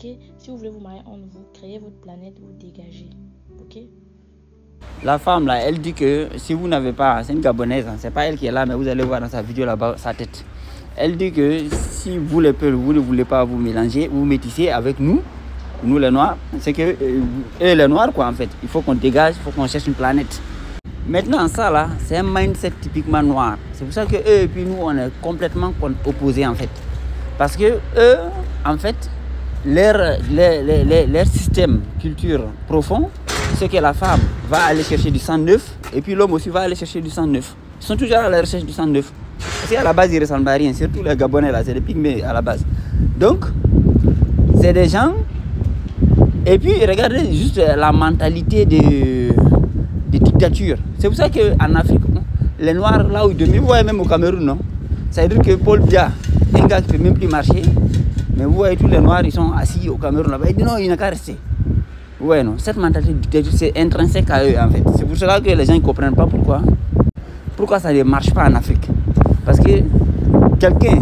ok? Si vous voulez vous marier entre vous, créez votre planète, vous dégagez, ok? La femme là, elle dit que si vous n'avez pas, c'est une Gabonaise, hein, c'est pas elle qui est là, mais vous allez voir dans sa vidéo là-bas sa tête. Elle dit que si vous les peuples, vous ne voulez pas vous mélanger, vous métissez avec nous les noirs, c'est que eux les noirs quoi en fait. Il faut qu'on dégage, il faut qu'on cherche une planète. Maintenant ça là, c'est un mindset typiquement noir. C'est pour ça que eux et puis nous on est complètement opposés en fait. Parce que eux, en fait, leur système culture profond, c'est que la femme va aller chercher du sang neuf et puis l'homme aussi va aller chercher du sang neuf. Ils sont toujours à la recherche du sang neuf. Parce qu'à la base, ils ne ressemblent à rien. Surtout les Gabonais là, c'est des pygmées à la base. Donc, c'est des gens. Et puis, regardez juste la mentalité de dictature. C'est pour ça qu'en Afrique, les Noirs, là où ils dominent, vous voyez même au Cameroun, non? Ça veut dire que Paul Biya, un gars qui ne peut même plus marcher, mais vous voyez tous les Noirs, ils sont assis au Cameroun là-bas. Ils disent non, il n'a qu'à rester. Ouais, non, cette mentalité de dictature, c'est intrinsèque à eux en fait. C'est pour cela que les gens ne comprennent pas pourquoi ça ne marche pas en Afrique. Parce que quelqu'un,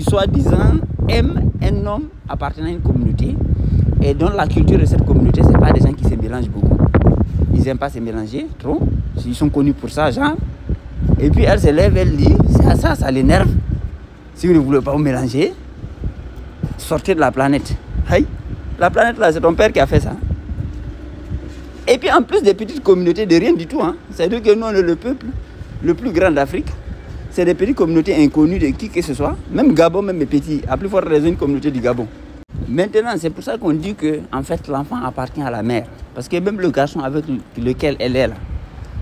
soi-disant, aime un homme appartenant à une communauté et dont la culture de cette communauté, ce n'est pas des gens qui se mélangent beaucoup. Ils n'aiment pas se mélanger trop. Ils sont connus pour ça, genre. Et puis elle se lève, elle dit, ça l'énerve. Si vous ne voulez pas vous mélanger, sortez de la planète. Hey, la planète là, c'est ton père qui a fait ça. Et puis en plus des petites communautés de rien du tout. Hein. C'est-à-dire que nous, on est le peuple le plus grand d'Afrique. C'est des petites communautés inconnues de qui que ce soit. Même Gabon, même les petits. À plus forte raison, une communauté du Gabon. Maintenant, c'est pour ça qu'on dit que en fait, l'enfant appartient à la mère. Parce que même le garçon avec lequel elle est là,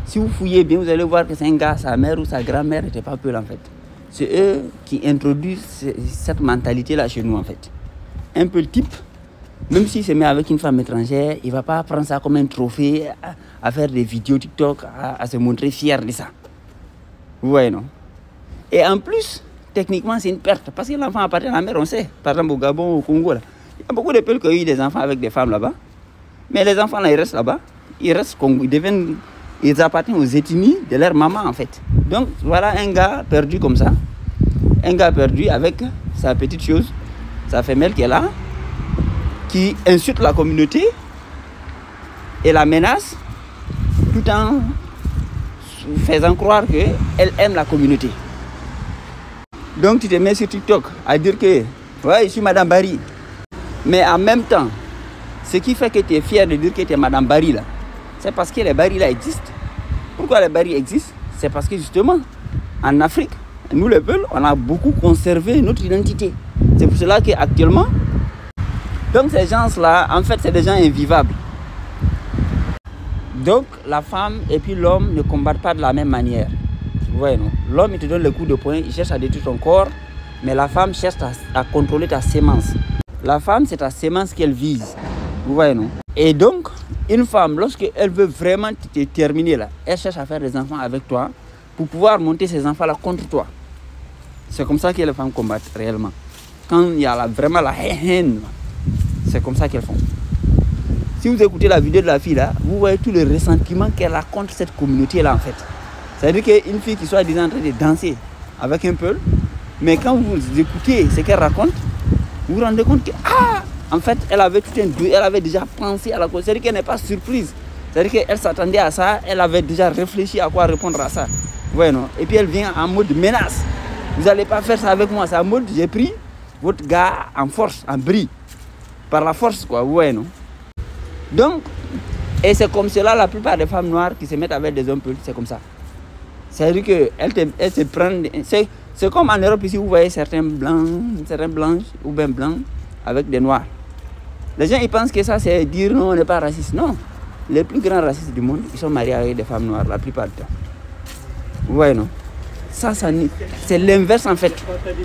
si vous fouillez bien, vous allez voir que c'est un gars, sa mère ou sa grand-mère n'était pas peu en fait. C'est eux qui introduisent cette mentalité-là chez nous en fait. Un peu le type, même s'il se met avec une femme étrangère, il ne va pas prendre ça comme un trophée, à faire des vidéos TikTok, à se montrer fier de ça. Vous voyez, non? Et en plus, techniquement, c'est une perte. Parce que l'enfant appartient à la mère, on sait. Par exemple, au Gabon, au Congo, là. Il y a beaucoup de peuples qui ont eu des enfants avec des femmes là-bas. Mais les enfants, là, ils restent là-bas. Ils appartiennent aux ethnies de leur maman, en fait. Donc, voilà un gars perdu comme ça. Un gars perdu avec sa petite chose, sa femelle qui est là, qui insulte la communauté et la menace, tout en faisant croire qu'elle aime la communauté. Donc tu te mets sur TikTok à dire que ouais, je suis Madame Barry. Mais en même temps, ce qui fait que tu es fier de dire que tu es Madame Barry là, c'est parce que les Barry là existent. Pourquoi les Barry existent? C'est parce que justement, en Afrique, nous les peuples, on a beaucoup conservé notre identité. C'est pour cela qu'actuellement, donc ces gens-là, en fait, c'est des gens invivables. Donc la femme et puis l'homme ne combattent pas de la même manière. Vous voyez, non? L'homme, il te donne le coup de poing, il cherche à détruire ton corps, mais la femme cherche à contrôler ta sémence. La femme, c'est ta sémence qu'elle vise. Vous voyez, non? Et donc, une femme, lorsqu'elle veut vraiment te terminer là, elle cherche à faire des enfants avec toi pour pouvoir monter ces enfants-là contre toi. C'est comme ça que les femmes combattent réellement. Quand il y a vraiment la haine, c'est comme ça qu'elles font. Si vous écoutez la vidéo de la fille là, vous voyez tout le ressentiment qu'elle a contre cette communauté-là en fait. C'est-à-dire qu'une fille qui soit disant en train de danser avec un peul, mais quand vous écoutez ce qu'elle raconte, vous vous rendez compte que, en fait, elle avait elle avait déjà pensé à la cause. C'est-à-dire qu'elle n'est pas surprise. C'est-à-dire qu'elle s'attendait à ça, elle avait déjà réfléchi à quoi répondre à ça. Ouais, non? Et puis elle vient en mode menace. Vous n'allez pas faire ça avec moi. C'est en mode, j'ai pris votre gars en force, en bris. Par la force, quoi. Ouais, non? Donc, et c'est comme cela, la plupart des femmes noires qui se mettent avec des hommes peuls, c'est comme ça. C'est-à-dire qu'elles se prennent... C'est comme en Europe ici, vous voyez certains blanches ou bien blancs avec des noirs. Les gens ils pensent que ça c'est dire non, on n'est pas raciste. Non, les plus grands racistes du monde, ils sont mariés avec des femmes noires la plupart du temps. Vous voyez, non? Ça c'est l'inverse en fait.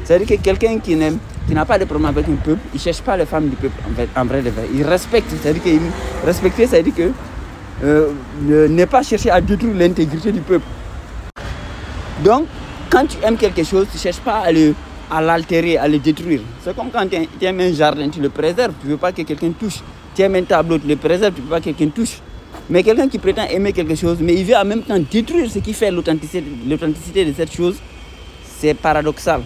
C'est-à-dire que quelqu'un qui n'a pas de problème avec un peuple, il ne cherche pas les femmes du peuple en vrai de vrai. Il respecte, c'est-à-dire que respecter, c'est-à-dire que ne pas chercher à détruire l'intégrité du peuple. Donc, quand tu aimes quelque chose, tu ne cherches pas à l'altérer, à le détruire. C'est comme quand tu aimes un jardin, tu le préserves, tu ne veux pas que quelqu'un touche. Tu aimes un tableau, tu le préserves, tu ne veux pas que quelqu'un touche. Mais quelqu'un qui prétend aimer quelque chose, mais il veut en même temps détruire ce qui fait l'authenticité de cette chose, c'est paradoxal.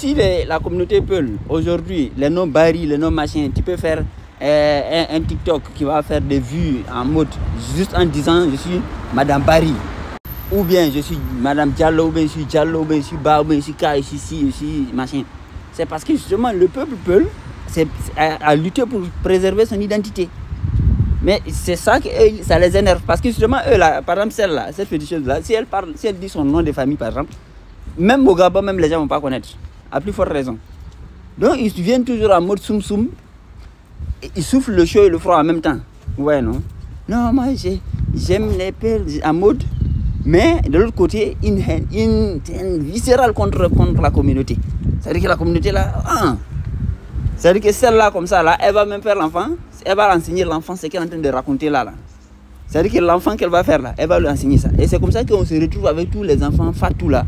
si la communauté Peul, aujourd'hui, les noms Barry, les noms machin, tu peux faire un TikTok qui va faire des vues en mode, juste en disant je suis Madame Barry. Ou bien je suis Madame Diallo, ou bien je suis Diallo, ou bien je suis Ba, ou bien je suis Ka, je suis ci, je suis machin. C'est parce que justement le peuple Peul a lutté pour préserver son identité. Mais c'est ça que ça les énerve. Parce que justement, eux, là, par exemple, celle-là, cette féticheuse-là, si elle dit son nom de famille, par exemple, même au Gabon, même les gens ne vont pas connaître. À plus forte raison. Donc, ils viennent toujours en mode soum-soum. Ils soufflent le chaud et le froid en même temps. Ouais, non? Non, moi, j'aime les Peuls en mode. Mais de l'autre côté, une haine viscérale contre la communauté. C'est-à-dire que la communauté, là, c'est-à-dire que celle-là, comme ça, là, elle va même faire l'enfant. Elle va enseigner l'enfant ce qu'elle est en train de raconter là. C'est-à-dire que l'enfant qu'elle va faire là, elle va lui enseigner ça. Et c'est comme ça qu'on se retrouve avec tous les enfants fatou là,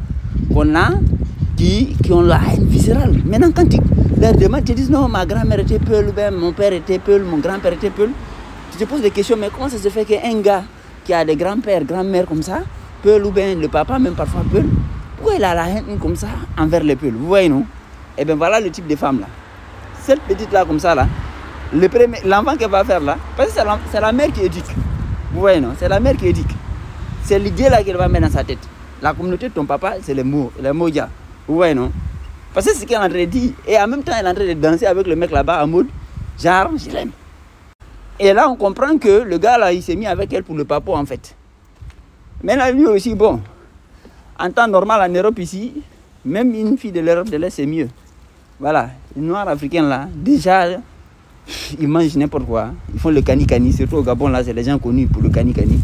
qu'on a, qui ont la haine viscérale. Maintenant, quand tu leur demandes, tu dis non, ma grand-mère était Peul, mon père était Peul, mon grand-père était Peul. Tu te poses des questions, mais comment ça se fait qu'un gars qui a des grands-pères, grand-mères comme ça, Peul ou bien le papa, même parfois Peul, pourquoi il a la haine comme ça envers les Peuls? Vous voyez, non? Et bien voilà le type de femme là. Cette petite là comme ça là, l'enfant qu'elle va faire là, parce que c'est la mère qui éduque. Vous voyez, non? C'est la mère qui éduque. C'est l'idée là qu'elle va mettre dans sa tête. La communauté de ton papa, c'est les moja. Vous voyez, non? Parce que c'est ce qu'elle est en train de dire. Et en même temps, elle est en train de danser avec le mec là-bas en mode, genre, je l'aime. Et là, on comprend que le gars là, il s'est mis avec elle pour le papo en fait. Mais là, lui aussi, bon, en temps normal en Europe ici, même une fille de l'Europe de l'Est, c'est mieux. Voilà, les noirs africains là, déjà, ils mangent n'importe quoi. Ils font le cani-cani, surtout au Gabon là, c'est des gens connus pour le cani-cani.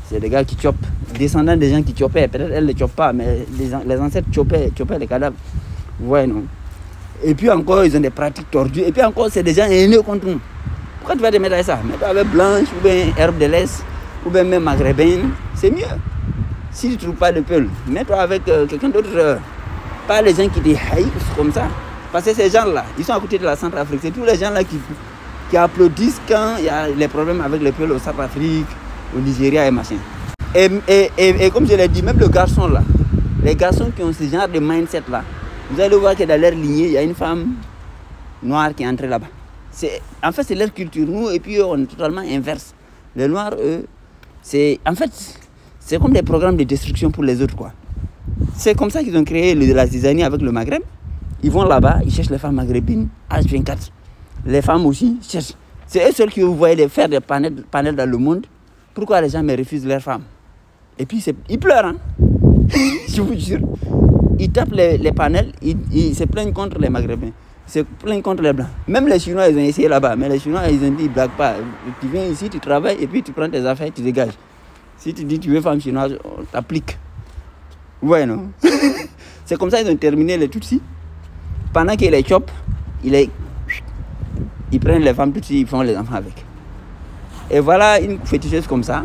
C'est des gars qui chopent, descendants des gens qui choppaient. Peut-être elles ne chopent pas, mais les ancêtres choppaient les cadavres. Vous voyez, non? Et puis encore, ils ont des pratiques tordues. Et puis encore, c'est des gens haineux contre nous. Pourquoi tu vas te mettre avec ça? Mets-toi avec blanche, ou bien herbe de l'Est, ou bien même maghrébine. C'est mieux. Si tu ne trouves pas de Peul, mets-toi avec quelqu'un d'autre. Pas les gens qui te haïssent comme ça. Parce que ces gens-là, ils sont à côté de la Centrafrique. C'est tous les gens-là qui applaudissent quand il y a les problèmes avec les Peuls au Centrafrique, au Nigeria et machin. Et comme je l'ai dit, même le garçon là, les garçons qui ont ce genre de mindset-là, vous allez voir que dans leur lignée, il y a une femme noire qui est entrée là-bas. En fait, c'est leur culture. Nous, et puis eux, on est totalement inverse. Les Noirs, eux, c'est comme des programmes de destruction pour les autres, quoi. C'est comme ça qu'ils ont créé la zizanie avec le Maghreb. Ils vont là-bas, ils cherchent les femmes maghrébines, H24. Les femmes aussi cherchent. C'est eux seuls qui vous voyez faire des panels dans le monde. Pourquoi les gens me refusent leurs femmes? Et puis, ils pleurent, hein. Je vous jure. Ils tapent les panels, ils se plaignent contre les Maghrébins. Ils se plaignent contre les Blancs. Même les Chinois, ils ont essayé là-bas. Mais les Chinois, ils ont dit, ils ne blaguent pas. Tu viens ici, tu travailles, et puis tu prends tes affaires, tu dégages. Si tu dis tu veux femme chinoise, on t'applique. Ouais, non? C'est comme ça qu'ils ont terminé les Tutsis. Pendant qu'ils les chopent, ils prennent les femmes Tutsis, ils font les enfants avec. Et voilà une féticheuse comme ça.